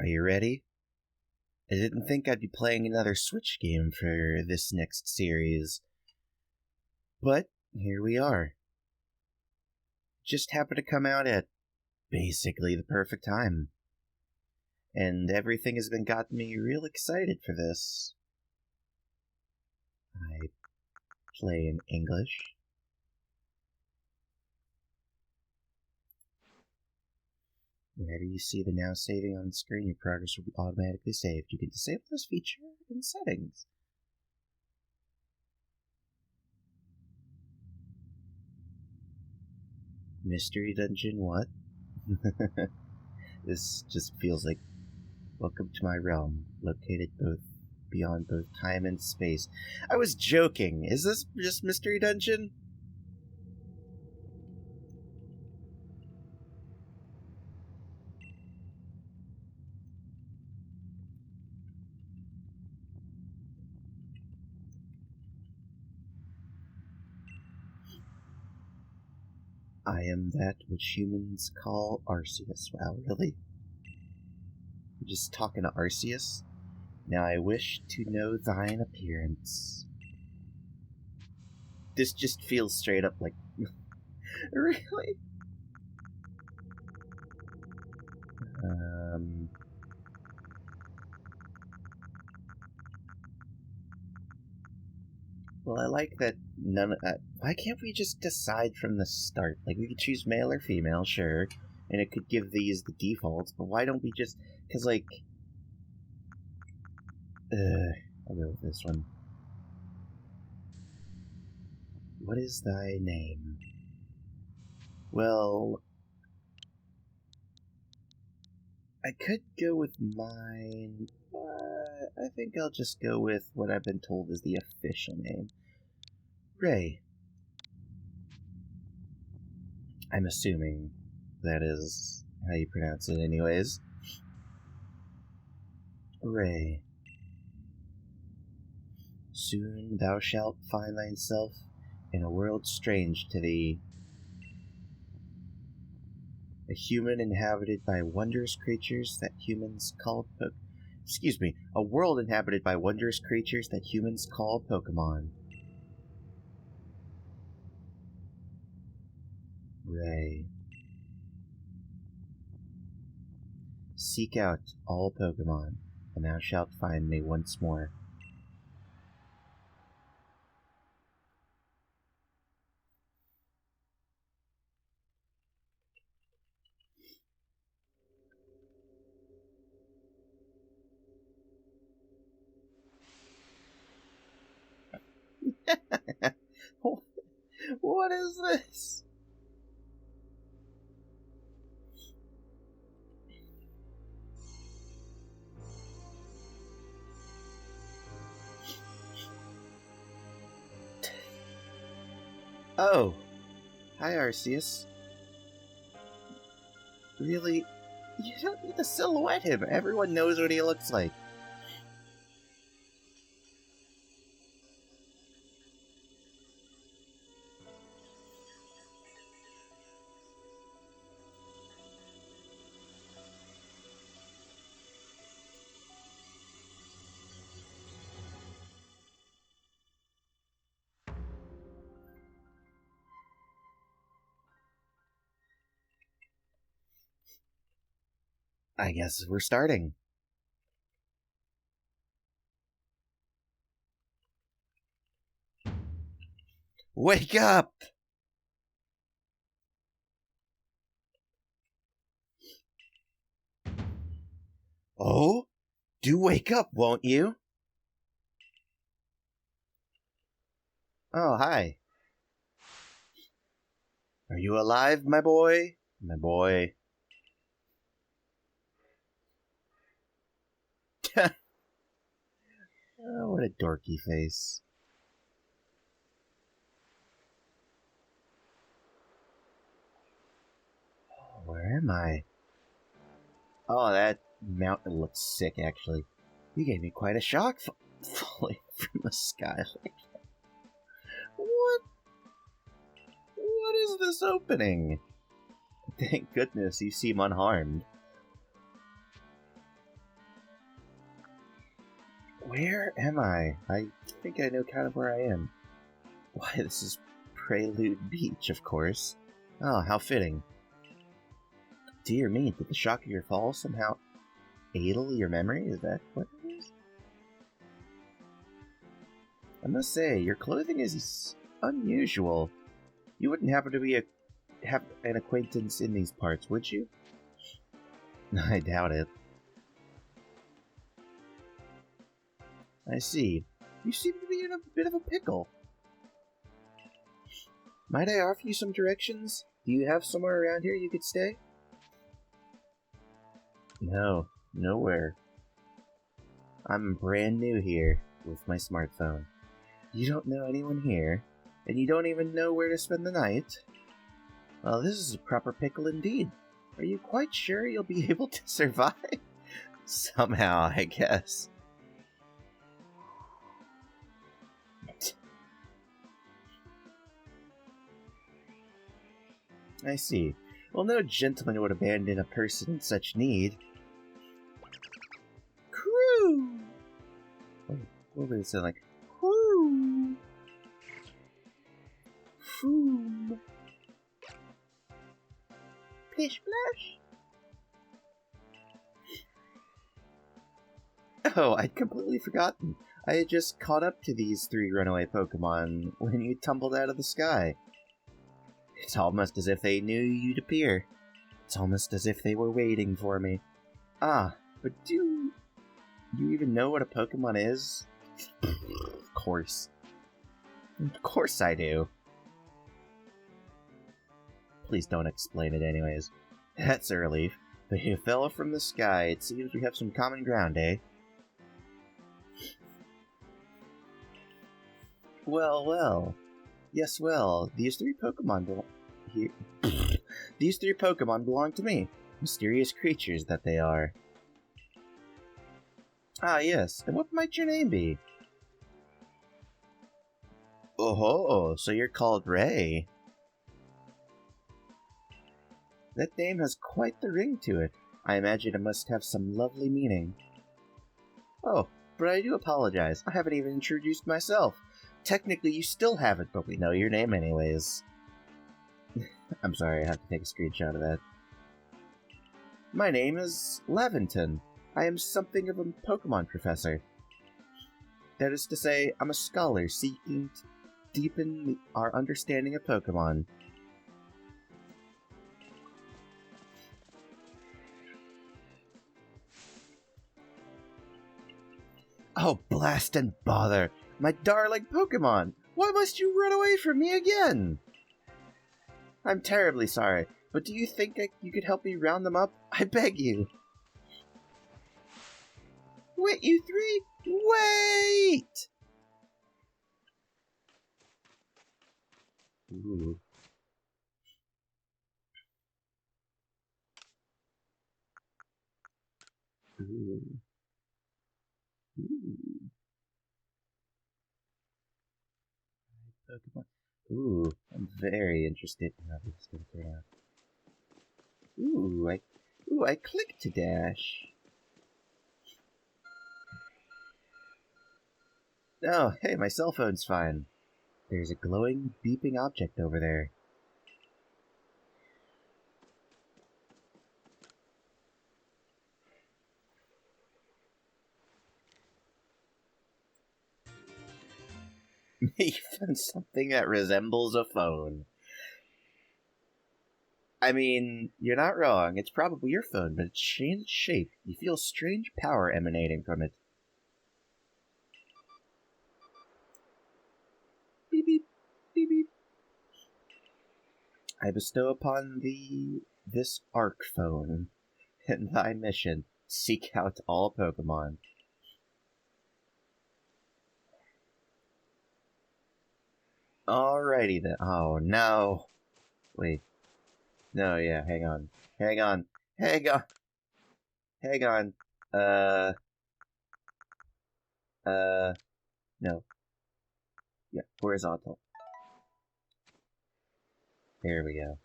you ready? I didn't think I'd be playing another Switch game for this next series, but here we are. Just happened to come out at basically the perfect time, and everything has been gotten me real excited for this. I play in English. Whenever you see the now saving on the screen, your progress will be automatically saved. You can disable this feature in settings. Mystery Dungeon, what? This just feels like welcome to my realm, located beyond both time and space. I was joking. Is this just Mystery Dungeon? I am that which humans call Arceus. Wow, really? You're just talking to Arceus? Now I wish to know thine appearance. This just feels straight up like... Really? Well, I like that why can't we just decide from the start? Like, we could choose male or female, sure, and it could give these the defaults, but why don't we just... Because, like... I'll go with this one. What is thy name? Well... I could go with mine, but I think I'll just go with what I've been told is the official name. Ray. I'm assuming that is how you pronounce it anyways. Ray. Soon thou shalt find thyself in a world strange to thee. A human inhabited by wondrous creatures that humans call a world inhabited by wondrous creatures that humans call Pokemon. Ray. Seek out all Pokemon, and thou shalt find me once more. What is this? Oh. Hi, Arceus. Really? You don't need to silhouette him. Everyone knows what he looks like. I guess we're starting. Wake up! Oh? Do wake up, won't you? Oh, hi. Are you alive, my boy? My boy. Oh, what a dorky face. Oh, where am I? Oh, that mountain looks sick, actually. You gave me quite a shock falling from the sky. What? What is this opening? Thank goodness you seem unharmed. Where am I? I think I know kind of where I am. Why, this is Prelude Beach, of course. Oh, how fitting. Dear me, did the shock of your fall somehow addle your memory? Is that what it is? I must say, your clothing is unusual. You wouldn't happen to have an acquaintance in these parts, would you? I doubt it. I see. You seem to be in a bit of a pickle. Might I offer you some directions? Do you have somewhere around here you could stay? No, nowhere. I'm brand new here with my smartphone. You don't know anyone here, and you don't even know where to spend the night? Well, this is a proper pickle indeed. Are you quite sure you'll be able to survive? Somehow, I guess. I see. Well, no gentleman would abandon a person in such need. Crew! Wait, what would it sound like? Crew! Foom! Pish splash! Oh, I'd completely forgotten. I had just caught up to these 3 runaway Pokemon when you tumbled out of the sky. It's almost as if they knew you'd appear. It's almost as if they were waiting for me. Ah, but do you even know what a Pokemon is? Of course. Of course I do. Please don't explain it anyways. That's a relief. But you fell from the sky. It seems we have some common ground, eh? Well, well. Yes, well, these 3 Pokemon belong to me. Mysterious creatures that they are. Ah, yes. And what might your name be? Oh, so you're called Ray. That name has quite the ring to it. I imagine it must have some lovely meaning. Oh, but I do apologize. I haven't even introduced myself. Technically, you still haven't, but we know your name anyways. I'm sorry, I have to take a screenshot of that. My name is Laventon. I am something of a Pokemon professor. That is to say, I'm a scholar seeking to deepen our understanding of Pokemon. Oh, blast and bother! My darling Pokemon! Why must you run away from me again? I'm terribly sorry, but do you think you could help me round them up? I beg you. Wait, you 3! Wait! Ooh. Ooh. Ooh. Pokemon. Ooh, I'm very interested in how this is going to turn out. I clicked to dash. Oh, hey, my cell phone's fine. There's a glowing, beeping object over there. You found something that resembles a phone. I mean, you're not wrong. It's probably your phone, but it's changed shape. You feel strange power emanating from it. Beep beep, beep beep. I bestow upon thee this Arc phone, and thy mission: seek out all Pokemon. Alrighty then. Oh no. Wait. No, yeah, hang on. Hang on. Hang on. Hang on. No. Yeah, horizontal. There we go.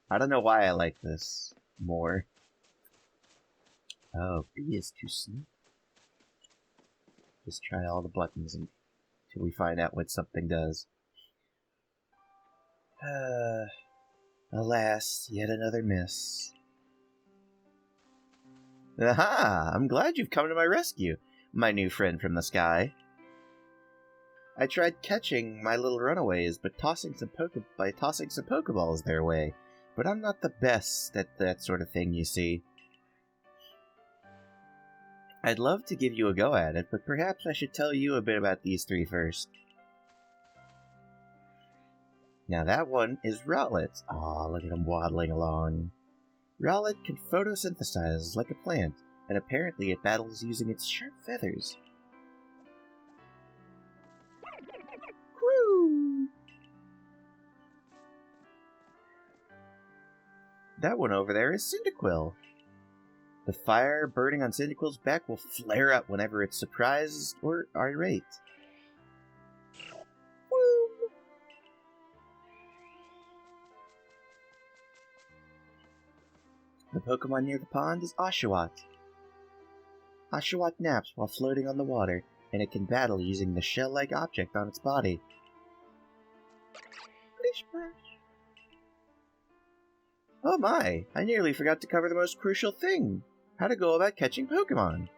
I don't know why I like this more. Oh, B is too smooth. Just try all the buttons until we find out what something does. Alas, yet another miss. Aha! I'm glad you've come to my rescue, my new friend from the sky. I tried catching my little runaways by tossing some Pokeballs their way, but I'm not the best at that sort of thing, you see. I'd love to give you a go at it, but perhaps I should tell you a bit about these three first. Now that one is Rowlet. Aw, look at him waddling along. Rowlet can photosynthesize like a plant, and apparently it battles using its sharp feathers. Woo! That one over there is Cyndaquil. The fire burning on Cyndaquil's back will flare up whenever it's surprised or irate. Woo! The Pokemon near the pond is Oshawott. Oshawott naps while floating on the water, and it can battle using the shell-like object on its body. Splish splash. Oh my, I nearly forgot to cover the most crucial thing. How to go about catching Pokemon.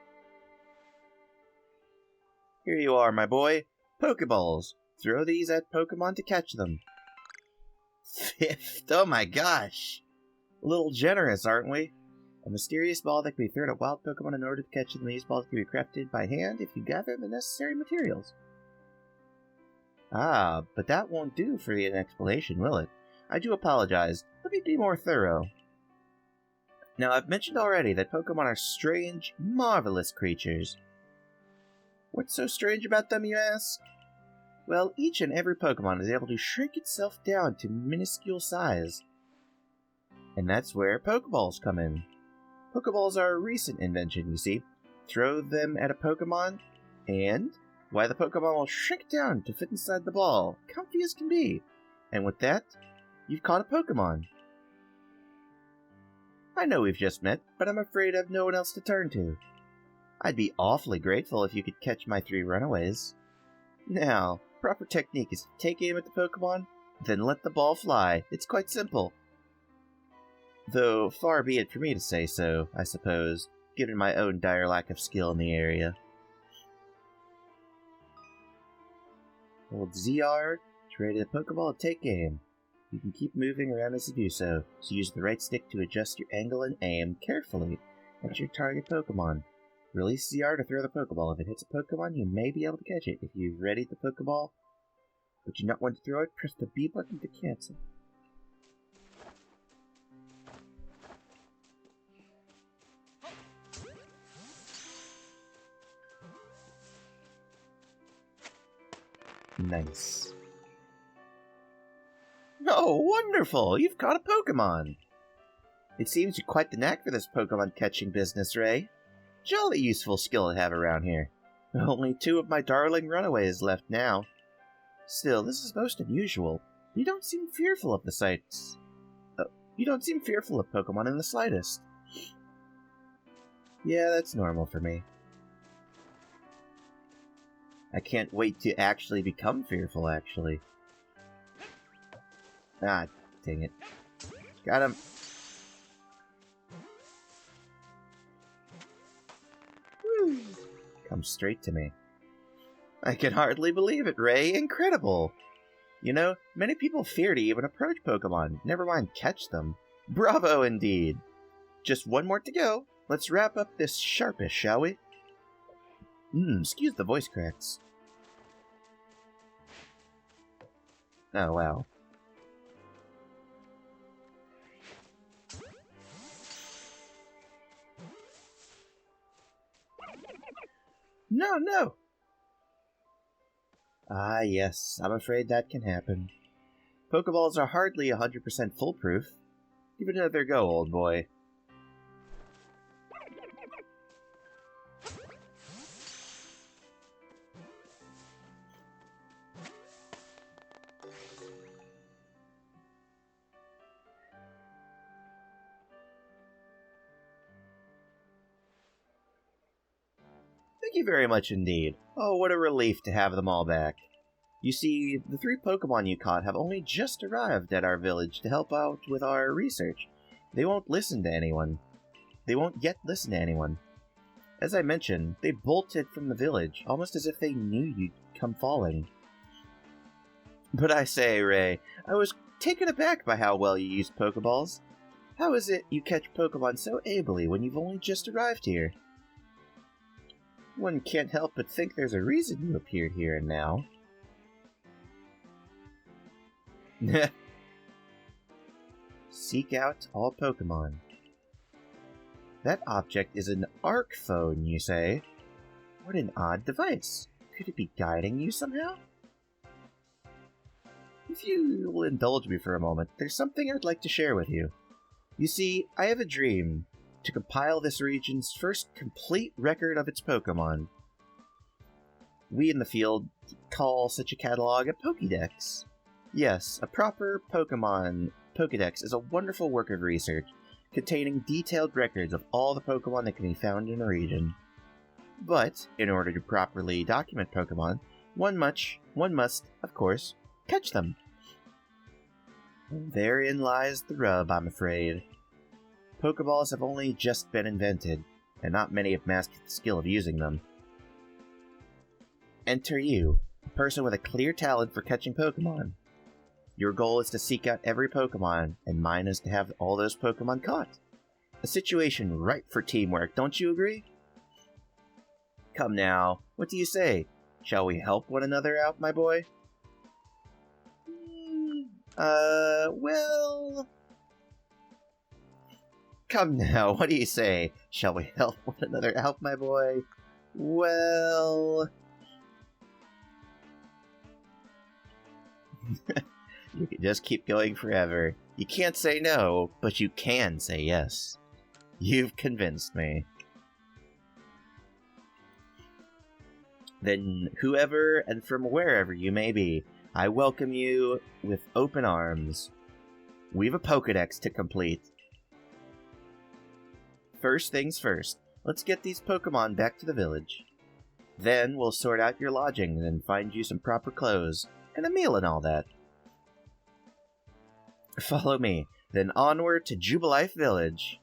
Here you are, my boy. Pokeballs. Throw these at Pokemon to catch them. Fifth. Oh my gosh. A little generous, aren't we? A mysterious ball that can be thrown at wild Pokemon in order to catch them. These balls can be crafted by hand if you gather the necessary materials. Ah, but that won't do for an explanation, will it? I do apologize. Let me be more thorough. Now, I've mentioned already that Pokemon are strange, marvelous creatures. What's so strange about them, you ask? Well, each and every Pokemon is able to shrink itself down to minuscule size. And that's where Pokeballs come in. Pokeballs are a recent invention, you see. Throw them at a Pokemon, and why, the Pokemon will shrink down to fit inside the ball, comfy as can be. And with that, you've caught a Pokemon. I know we've just met, but I'm afraid I've no one else to turn to. I'd be awfully grateful if you could catch my three runaways. Now, proper technique is to take aim at the Pokemon, then let the ball fly. It's quite simple. Though, far be it for me to say so, I suppose, given my own dire lack of skill in the area. Hold ZR to ready the Pokeball to take aim. You can keep moving around as you do so, so use the right stick to adjust your angle and aim carefully at your target Pokemon. Release ZR to throw the Pokeball. If it hits a Pokemon, you may be able to catch it. If you've readied the Pokeball, but do not want to throw it, press the B button to cancel. Nice. Oh, wonderful! You've caught a Pokemon! It seems you're quite the knack for this Pokemon catching business, Ray. Jolly useful skill to have around here. Only two of my darling runaways left now. Still, this is most unusual. You don't seem fearful of the sights. You don't seem fearful of Pokemon in the slightest. Yeah, that's normal for me. I can't wait to actually become fearful, actually. Ah, dang it. Got him. Woo. Come straight to me. I can hardly believe it, Ray. Incredible! You know, many people fear to even approach Pokemon, never mind catch them. Bravo, indeed! Just one more to go. Let's wrap up this sharpish, shall we? Excuse the voice cracks. Oh, wow. No, no! Ah, yes, I'm afraid that can happen. Pokeballs are hardly 100% foolproof. Give it another go, old boy. Thank you very much indeed. Oh, what a relief to have them all back. You see, the 3 Pokemon you caught have only just arrived at our village to help out with our research. They won't listen to anyone. They won't yet listen to anyone. As I mentioned, they bolted from the village, almost as if they knew you'd come falling. But I say, Ray, I was taken aback by how well you used Pokeballs. How is it you catch Pokemon so ably when you've only just arrived here? One can't help but think there's a reason you appeared here and now. Seek out all Pokemon. That object is an Arc phone, you say? What an odd device. Could it be guiding you somehow? If you will indulge me for a moment, there's something I'd like to share with you. You see, I have a dream to compile this region's first complete record of its Pokemon. We in the field call such a catalog a Pokédex. Yes, a proper Pokemon Pokédex is a wonderful work of research, containing detailed records of all the Pokemon that can be found in a region. But, in order to properly document Pokemon, one must, of course, catch them. Therein lies the rub, I'm afraid. Pokeballs have only just been invented, and not many have mastered the skill of using them. Enter you, a person with a clear talent for catching Pokemon. Your goal is to seek out every Pokemon, and mine is to have all those Pokemon caught. A situation ripe for teamwork, don't you agree? Come now, what do you say? Shall we help one another out, my boy? Well... Come now, what do you say? Shall we help one another out, my boy? Well... You can just keep going forever. You can't say no, but you can say yes. You've convinced me. Then, whoever and from wherever you may be, I welcome you with open arms. We've a Pokédex to complete. First things first, let's get these Pokemon back to the village. Then we'll sort out your lodging and find you some proper clothes, and a meal and all that. Follow me, then onward to Jubilife Village.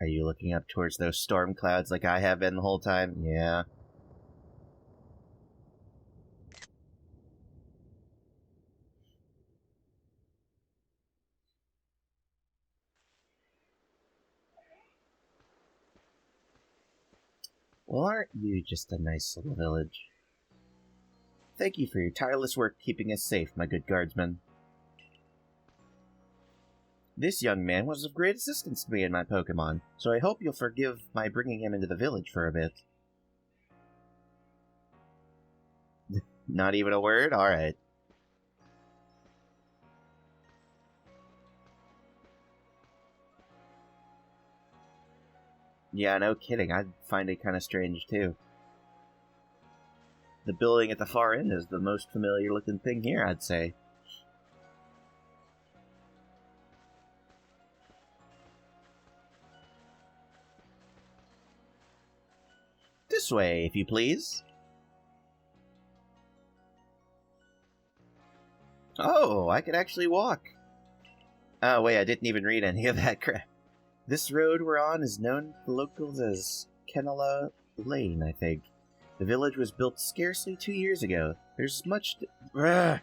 Are you looking up towards those storm clouds like I have been the whole time? Yeah. Well, aren't you just a nice little village? Thank you for your tireless work keeping us safe, my good guardsman. This young man was of great assistance to me and my Pokemon, so I hope you'll forgive my bringing him into the village for a bit. Not even a word? Alright. Yeah, no kidding. I'd find it kind of strange, too. The building at the far end is the most familiar-looking thing here, I'd say. This way, if you please. Oh, I could actually walk. Oh, wait, I didn't even read any of that crap. This road we're on is known to the locals as Kenala Lane, I think. The village was built scarcely 2 years ago. There's much to...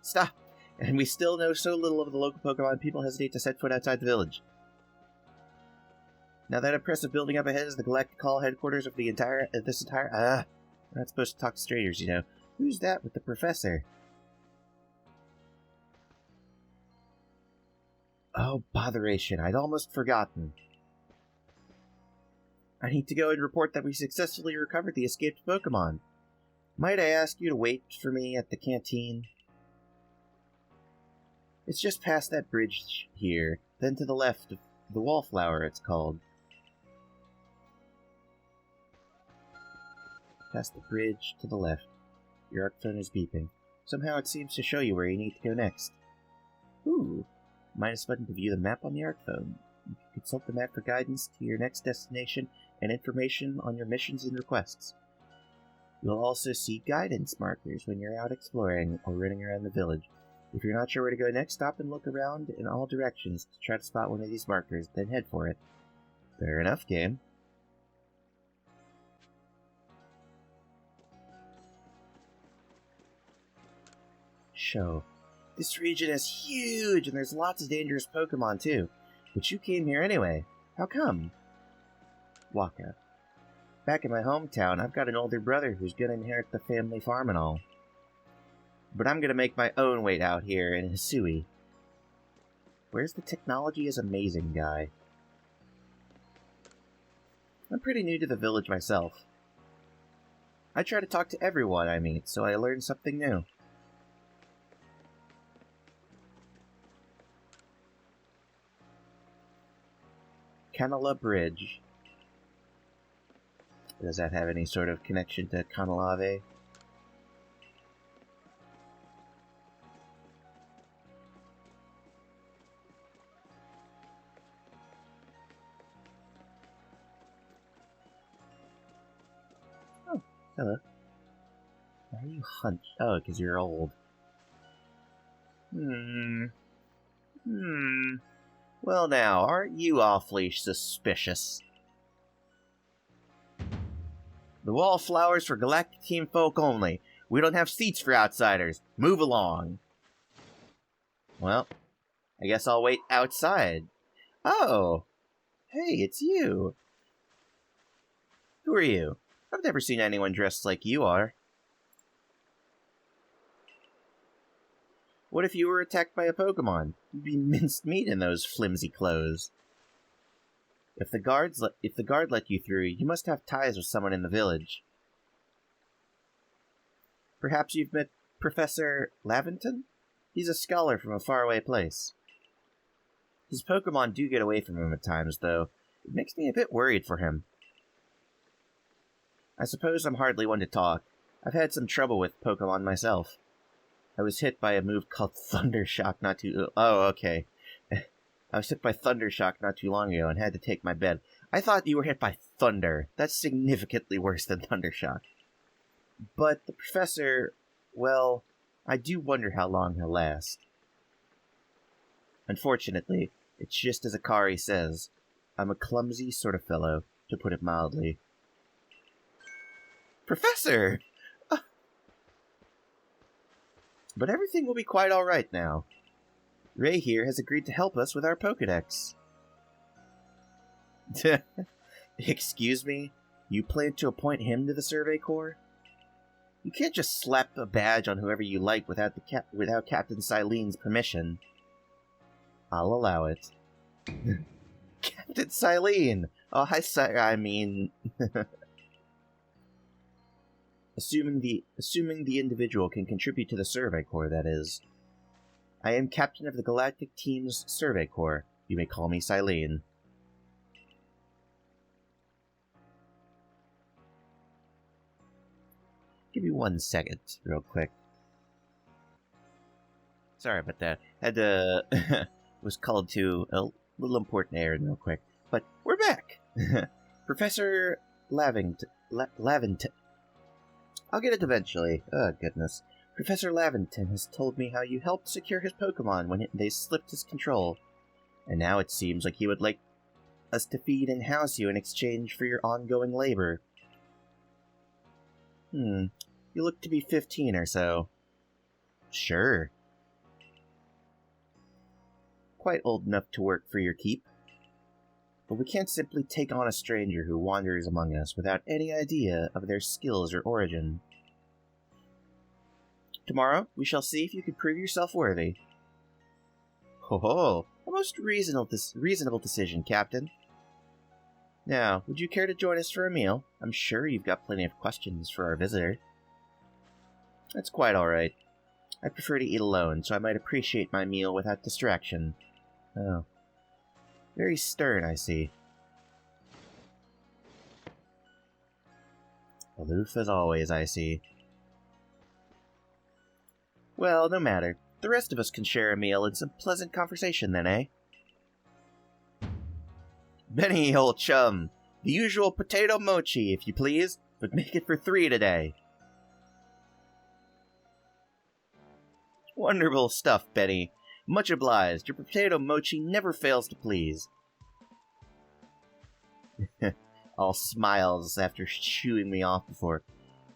Stop! And we still know so little of the local Pokemon, people hesitate to set foot outside the village. Now that impressive building up ahead is the Galactic Hall headquarters of the entire... we're not supposed to talk to strangers, you know. Who's that with the professor? Oh, botheration. I'd almost forgotten. I need to go and report that we successfully recovered the escaped Pokemon. Might I ask you to wait for me at the canteen? It's just past that bridge here, then to the left of the Wallflower, it's called. Past the bridge to the left. Your arc phone is beeping. Somehow it seems to show you where you need to go next. Ooh. minus button to view the map on the Arc phone. You can consult the map for guidance to your next destination and information on your missions and requests. You'll also see guidance markers when you're out exploring or running around the village. If you're not sure where to go next, stop and look around in all directions to try to spot one of these markers, then head for it. Fair enough, game. Show. This region is huge, and there's lots of dangerous Pokemon, too. But you came here anyway. How come? Waka. Back in my hometown, I've got an older brother who's gonna inherit the family farm and all. But I'm gonna make my own way out here in Hisui. Where's the technology is amazing guy? I'm pretty new to the village myself. I try to talk to everyone I meet, so I learn something new. Canala Bridge. Does that have any sort of connection to Canalave? Oh, hello. Why are you hunched? Oh, because you're old. Well now, aren't you awfully suspicious? The wallflowers for Galactic Team folk only. We don't have seats for outsiders. Move along. Well, I guess I'll wait outside. Oh! Hey, it's you. Who are you? I've never seen anyone dressed like you are. What if you were attacked by a Pokemon? You'd be minced meat in those flimsy clothes. If the guard let you through, you must have ties with someone in the village. Perhaps you've met Professor Laventon? He's a scholar from a faraway place. His Pokemon do get away from him at times, though. It makes me a bit worried for him. I suppose I'm hardly one to talk. I've had some trouble with Pokemon myself. I was hit by a move called Thundershock not too... Oh, okay. I was hit by Thundershock not too long ago and had to take my bed. I thought you were hit by thunder. That's significantly worse than Thundershock. But the professor... Well, I do wonder how long he'll last. Unfortunately, it's just as Akari says. I'm a clumsy sort of fellow, to put it mildly. Professor! But everything will be quite alright now. Ray here has agreed to help us with our Pokedex. Excuse me? You plan to appoint him to the Survey Corps? You can't just slap a badge on whoever you like without Captain Silene's permission. I'll allow it. Captain Silene! Oh, hi, I mean... Assuming the individual can contribute to the Survey Corps, that is. I am captain of the Galactic Team's Survey Corps. You may call me Silene. Give me 1 second, real quick. Sorry about that. Had to... was called to a little important errand real quick. But we're back! Professor Laventon. I'll get it eventually. Oh, goodness. Professor Laventon has told me how you helped secure his Pokemon when they slipped his control. And now it seems like he would like us to feed and house you in exchange for your ongoing labor. You look to be 15 or so. Sure. Quite old enough to work for your keep. But we can't simply take on a stranger who wanders among us without any idea of their skills or origin. Tomorrow, we shall see if you can prove yourself worthy. Ho ho! A most reasonable decision, Captain. Now, would you care to join us for a meal? I'm sure you've got plenty of questions for our visitor. That's quite alright. I prefer to eat alone, so I might appreciate my meal without distraction. Oh. Very stern, I see. Aloof as always, I see. Well, no matter. The rest of us can share a meal and some pleasant conversation then, eh? Benny, old chum, the usual potato mochi, if you please, but make it for 3 today. Wonderful stuff, Benny. Much obliged. Your potato mochi never fails to please. All smiles after shooing me off before.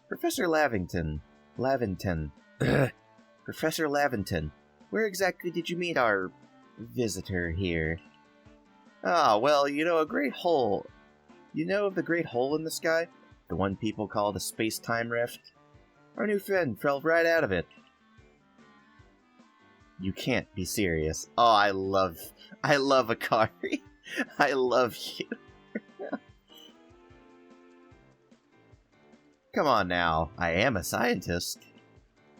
Professor Lavington. Professor Lavington, where exactly did you meet our visitor here? Ah, well, you know, a great hole. You know of the great hole in the sky? The one people call the space-time rift? Our new friend fell right out of it. You can't be serious. Oh, I love Akari. I love you. Come on now, I am a scientist.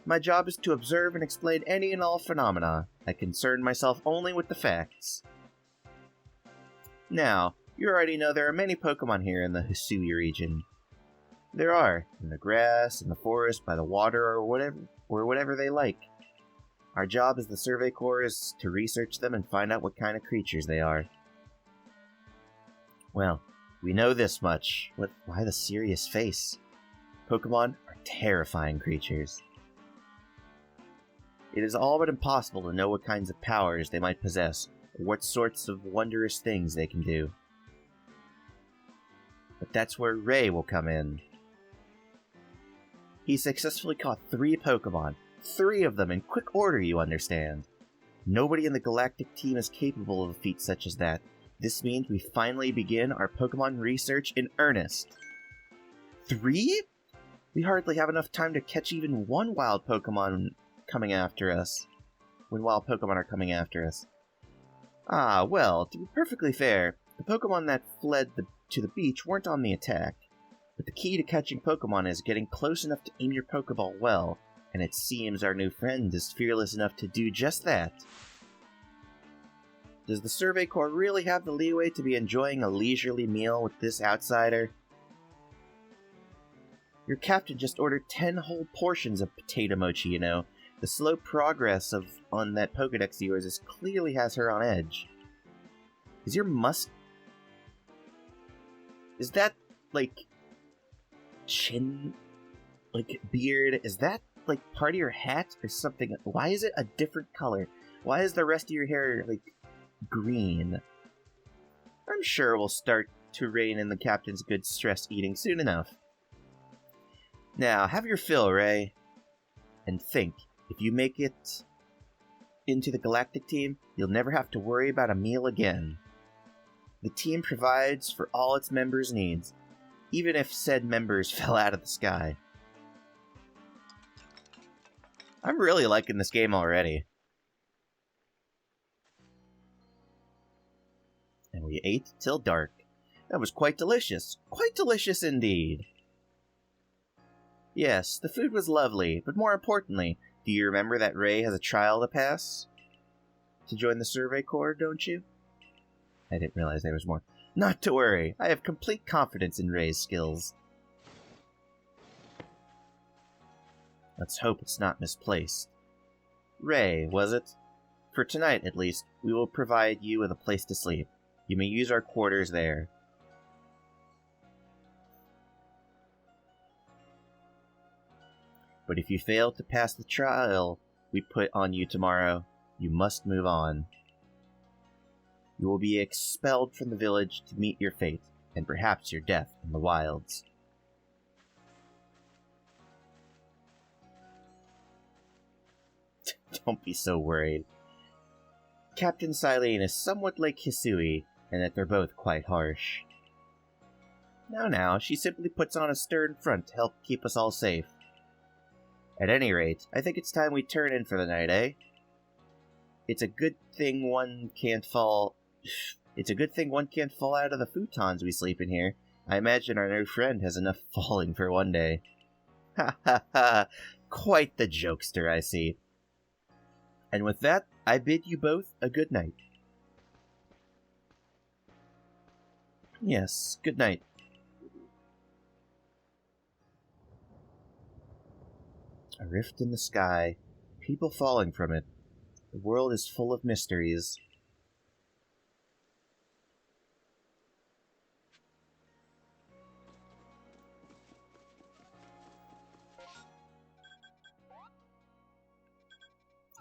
My job is to observe and explain any and all phenomena. I concern myself only with the facts. Now, you already know there are many Pokemon here in the Hisui region. There are, in the grass, in the forest, by the water, or whatever they like. Our job as the Survey Corps is to research them and find out what kind of creatures they are. Well, we know this much. Why the serious face? Pokemon are terrifying creatures. It is all but impossible to know what kinds of powers they might possess, or what sorts of wondrous things they can do. But that's where Ray will come in. He successfully caught 3 Pokemon. 3 of them in quick order, you understand. Nobody in the Galactic team is capable of a feat such as that. This means we finally begin our Pokemon research in earnest. 3? We hardly have enough time to catch even one wild Pokemon coming after us. When wild Pokemon are coming after us. Ah, well, to be perfectly fair, the Pokemon that fled to the beach weren't on the attack. But the key to catching Pokemon is getting close enough to aim your Pokeball well, and it seems our new friend is fearless enough to do just that. Does the Survey Corps really have the leeway to be enjoying a leisurely meal with this outsider? Your captain just ordered 10 whole portions of potato mochi, you know. The slow progress on that Pokedex of yours clearly has her on edge. Is your Is that, like, chin? Like, beard? Is that, like, part of your hat or something? Why is it a different color? Why is the rest of your hair, like, green? I'm sure we'll start to rein in the captain's good stress eating soon enough. Now, have your fill, Ray. And think, if you make it into the Galactic team, you'll never have to worry about a meal again. The team provides for all its members' needs, even if said members fell out of the sky. I'm really liking this game already. And we ate till dark. That was quite delicious. Quite delicious indeed. Yes, the food was lovely, but more importantly, do you remember that Ray has a trial to pass? To join the Survey Corps, don't you? I didn't realize there was more. Not to worry, I have complete confidence in Ray's skills. Let's hope it's not misplaced. Ray, was it? For tonight, at least, we will provide you with a place to sleep. You may use our quarters there. But if you fail to pass the trial we put on you tomorrow, you must move on. You will be expelled from the village to meet your fate, and perhaps your death in the wilds. Don't be so worried. Captain Silene is somewhat like Hisui, and that they're both quite harsh. Now, she simply puts on a stern front to help keep us all safe. At any rate, I think it's time we turn in for the night, eh? It's a good thing one can't fall out of the futons we sleep in here. I imagine our new friend has enough falling for one day. Ha ha ha! Quite the jokester, I see. And with that, I bid you both a good night. Yes, good night. A rift in the sky, people falling from it. The world is full of mysteries.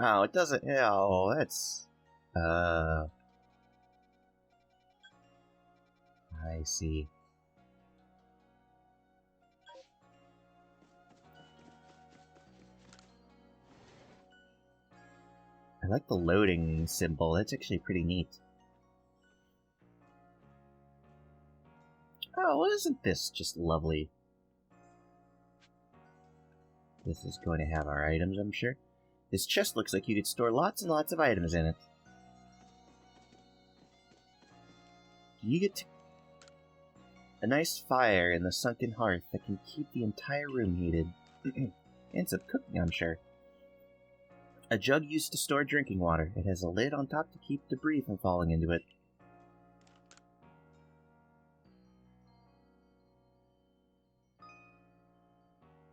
Oh, it doesn't... Oh, that's... I see. I like the loading symbol. That's actually pretty neat. Oh, well, isn't this just lovely? This is going to have our items, I'm sure. This chest looks like you could store lots and lots of items in it. You get a nice fire in the sunken hearth that can keep the entire room heated. And some cooking, I'm sure. A jug used to store drinking water. It has a lid on top to keep debris from falling into it.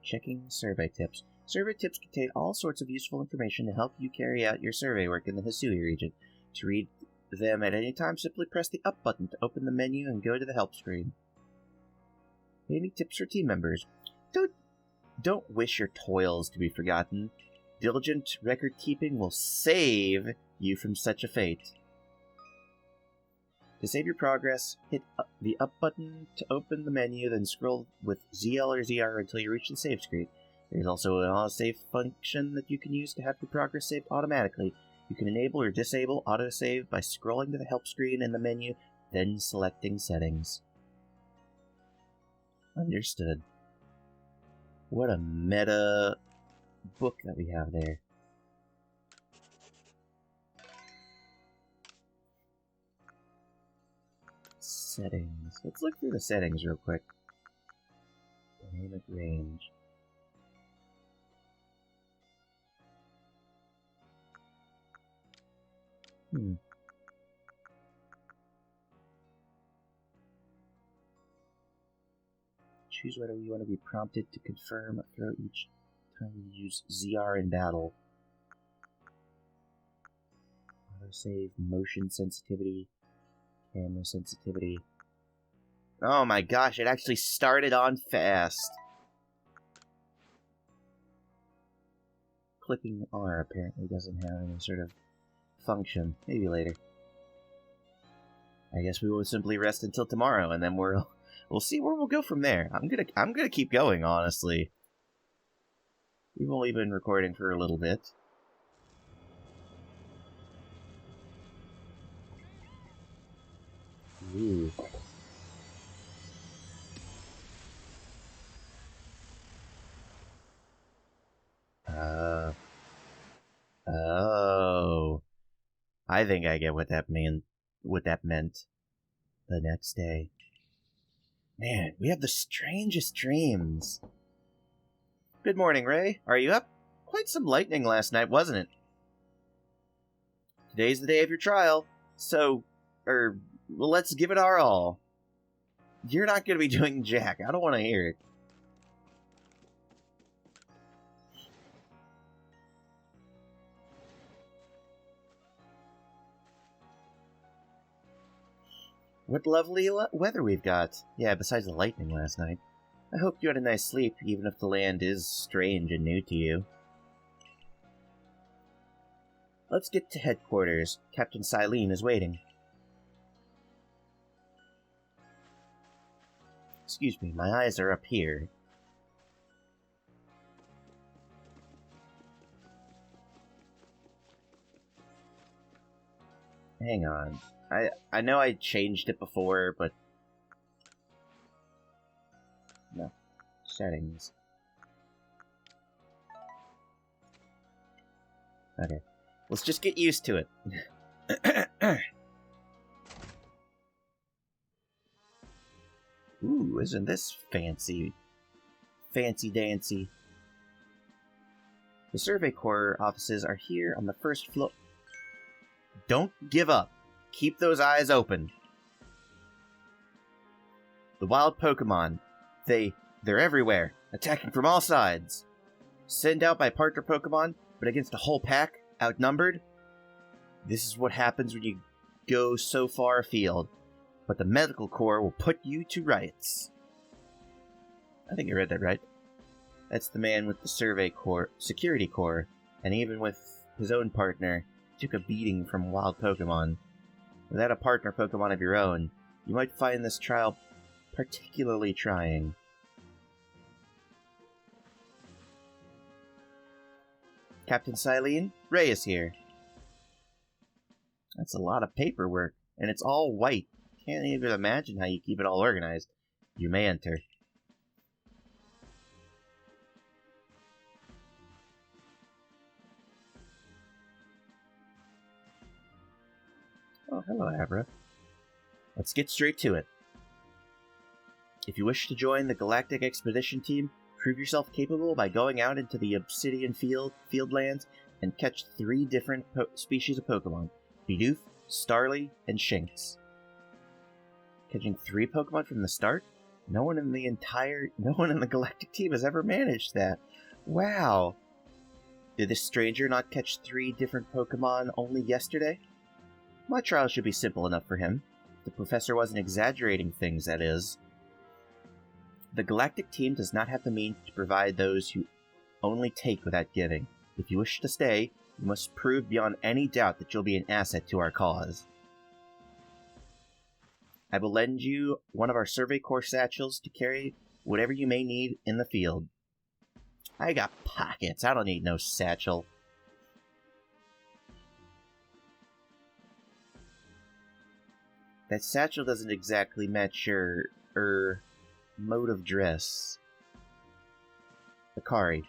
Checking survey tips. Survey tips contain all sorts of useful information to help you carry out your survey work in the Hisui region. To read them at any time, simply press the up button to open the menu and go to the help screen. Any tips for team members? Don't wish your toils to be forgotten. Diligent record keeping will save you from such a fate. To save your progress, hit the up button to open the menu, then scroll with ZL or ZR until you reach the save screen. There's also an autosave function that you can use to have your progress saved automatically. You can enable or disable autosave by scrolling to the help screen in the menu, then selecting settings. Understood. What a meta book that we have there. Settings. Let's look through the settings real quick. Dynamic range. Choose whether you want to be prompted to confirm or throw each time you use ZR in battle. Autosave, motion sensitivity, camera sensitivity. Oh my gosh, it actually started on fast. Clicking R apparently doesn't have any sort of function. Maybe later. I guess we will simply rest until tomorrow, and then we'll see where we'll go from there. I'm gonna keep going, honestly. We've only been recording for a little bit. Ooh. Oh. I think I get what that meant. The next day. Man, we have the strangest dreams. Good morning, Ray. Are you up? Quite some lightning last night, wasn't it? Today's the day of your trial, so, well, let's give it our all. You're not going to be doing jack. I don't want to hear it. What lovely weather we've got. Yeah, besides the lightning last night. I hope you had a nice sleep, even if the land is strange and new to you. Let's get to headquarters. Captain Silene is waiting. Excuse me, my eyes are up here. Hang on. I know I changed it before, but... No. Settings. Okay. Let's just get used to it. Ooh, isn't this fancy? Fancy-dancy. The Survey Corps offices are here on the first floor. Don't give up. Keep those eyes open. The wild Pokemon. They're everywhere, attacking from all sides. Send out by partner Pokemon, but against a whole pack, outnumbered, This is what happens when you go so far afield, but the medical corps will put you to rights. I think I read that right. That's the man with the security corps, and even with his own partner, took a beating from wild Pokemon. Without a partner Pokemon of your own, you might find this trial particularly trying. Captain Silene, Ray is here. That's a lot of paperwork, and it's all white. Can't even imagine how you keep it all organized. You may enter. Oh, hello, Abra. Let's get straight to it. If you wish to join the Galactic Expedition Team, prove yourself capable by going out into the Obsidian Fieldlands and catch 3 different species of Pokemon: Bidoof, Starly, and Shinx. Catching 3 Pokemon from the start? No one in the Galactic Team has ever managed that. Wow! Did this stranger not catch 3 different Pokemon only yesterday? My trial should be simple enough for him. The professor wasn't exaggerating things, that is. The Galactic Team does not have the means to provide those who only take without giving. If you wish to stay, you must prove beyond any doubt that you'll be an asset to our cause. I will lend you one of our Survey Corps satchels to carry whatever you may need in the field. I got pockets. I don't need no satchel. That satchel doesn't exactly match your, mode of dress. Akari,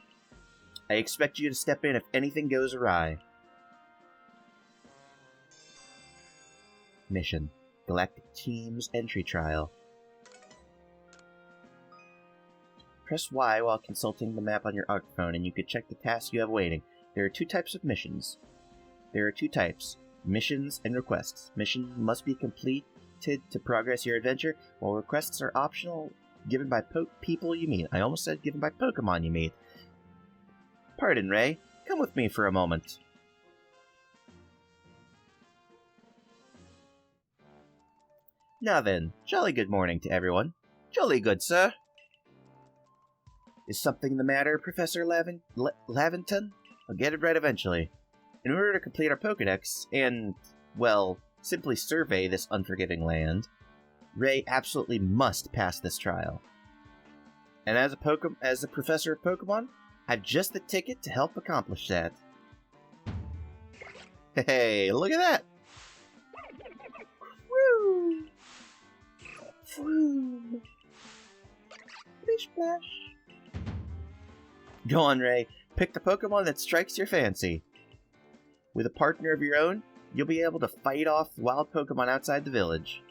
I expect you to step in if anything goes awry. Mission: Galactic Team's entry trial. Press Y while consulting the map on your phone, and you can check the tasks you have waiting. There are 2 types of missions. Missions and requests. Missions must be completed to progress your adventure, while requests are optional, given by people you meet. I almost said given by Pokemon you meet. Pardon, Ray. Come with me for a moment. Now then, jolly good morning to everyone. Jolly good, sir. Is something the matter, Professor Laventon? I'll get it right eventually. In order to complete our Pokedex and, well, simply survey this unforgiving land, Ray absolutely must pass this trial. And as a professor of Pokemon, I've just the ticket to help accomplish that. Hey, look at that! Woo! Woo! Splish splash! Go on, Ray. Pick the Pokemon that strikes your fancy. With a partner of your own, you'll be able to fight off wild Pokemon outside the village.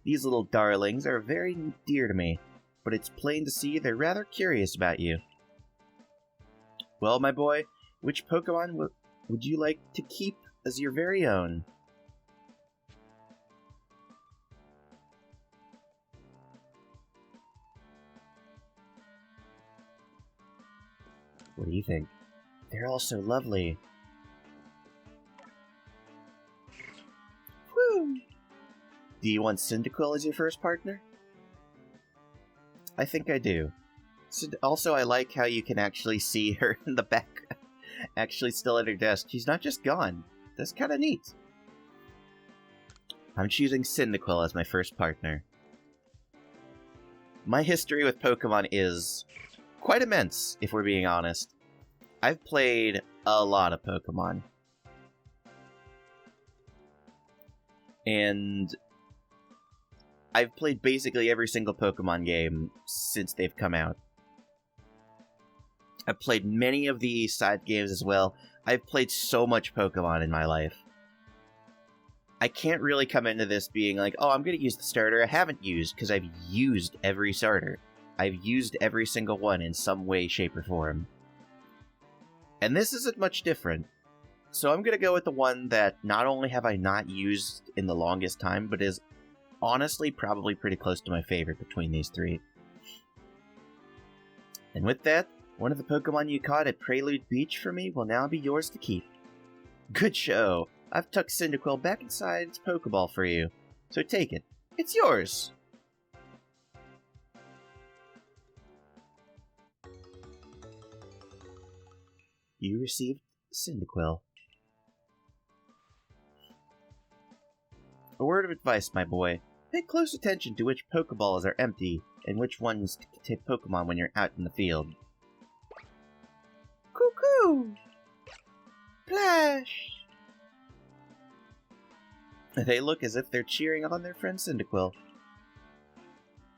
These little darlings are very dear to me, but it's plain to see they're rather curious about you. Well, my boy, which Pokemon would you like to keep as your very own? What do you think? They're all so lovely. Woo! Do you want Cyndaquil as your first partner? I think I do. Also, I like how you can actually see her in the back, actually still at her desk. She's not just gone. That's kind of neat. I'm choosing Cyndaquil as my first partner. My history with Pokemon is quite immense, if we're being honest. I've played a lot of Pokemon. And I've played basically every single Pokemon game since they've come out. I've played many of the side games as well. I've played so much Pokemon in my life. I can't really come into this being like, oh, I'm going to use the starter I haven't used, because I've used every starter. I've used every single one in some way, shape, or form. And this isn't much different. So I'm going to go with the one that not only have I not used in the longest time, but is honestly probably pretty close to my favorite between these 3. And with that, one of the Pokemon you caught at Prelude Beach for me will now be yours to keep. Good show. I've tucked Cyndaquil back inside its Pokeball for you, so take it. It's yours! You received Cyndaquil. A word of advice, my boy. Pay close attention to which Pokeballs are empty and which ones take Pokemon when you're out in the field. Cuckoo! Plash! They look as if they're cheering on their friend Cyndaquil.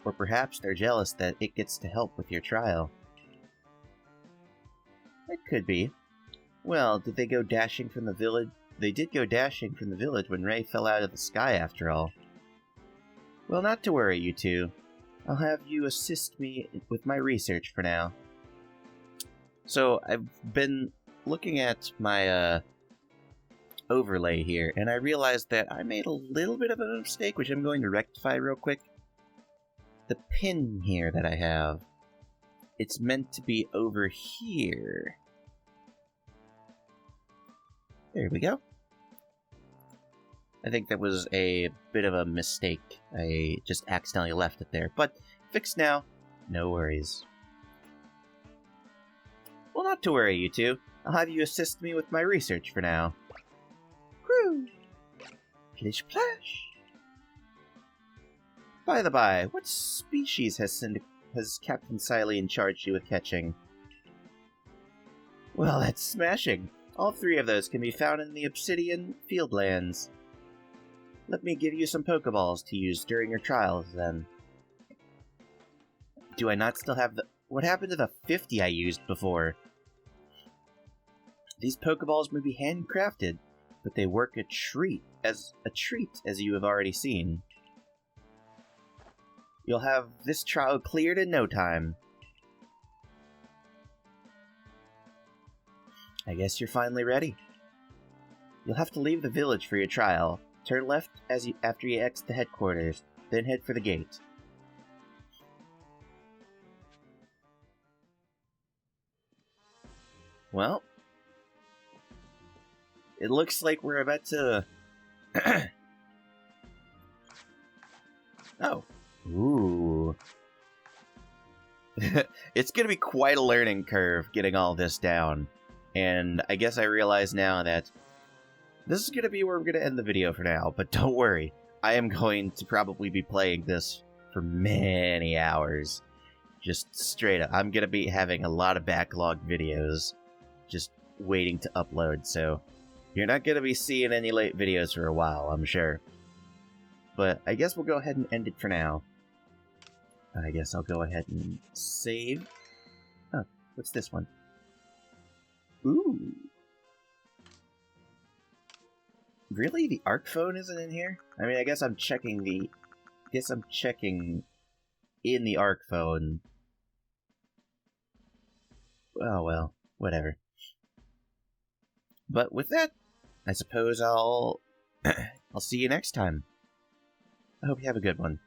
Or perhaps they're jealous that it gets to help with your trial. It could be. Well, did they go dashing from the village? They did go dashing from the village when Ray fell out of the sky, after all. Well, not to worry, you two. I'll have you assist me with my research for now. So, I've been looking at my, overlay here, and I realized that I made a little bit of a mistake, which I'm going to rectify real quick. The pin here that I have, it's meant to be over here. There we go. I think that was a bit of a mistake. I just accidentally left it there, but fixed now. No worries. Well, not to worry, you two. I'll have you assist me with my research for now. Whew! Plish plash! By the by, what species has Captain Silene charged you with catching? Well, that's smashing. All three of those can be found in the Obsidian Fieldlands. Let me give you some Pokeballs to use during your trials, then. Do I not still have the... What happened to the 50 I used before? These Pokeballs may be handcrafted, but they work a treat, as you have already seen. You'll have this trial cleared in no time. I guess you're finally ready. You'll have to leave the village for your trial. Turn left after you exit the headquarters, then head for the gate. Well, it looks like we're about to... Oh. Ooh. It's gonna be quite a learning curve getting all this down. And I guess I realize now that this is gonna be where we're gonna end the video for now, but don't worry. I am going to probably be playing this for many hours. Just straight up. I'm gonna be having a lot of backlog videos just waiting to upload, so you're not gonna be seeing any late videos for a while, I'm sure. But I guess we'll go ahead and end it for now. I guess I'll go ahead and save. Oh, what's this one? Ooh. Really? The ARC phone isn't in here? I mean, I guess I'm checking the... in the ARC phone. Oh, well. Whatever. But with that, I suppose I'll see you next time. I hope you have a good one.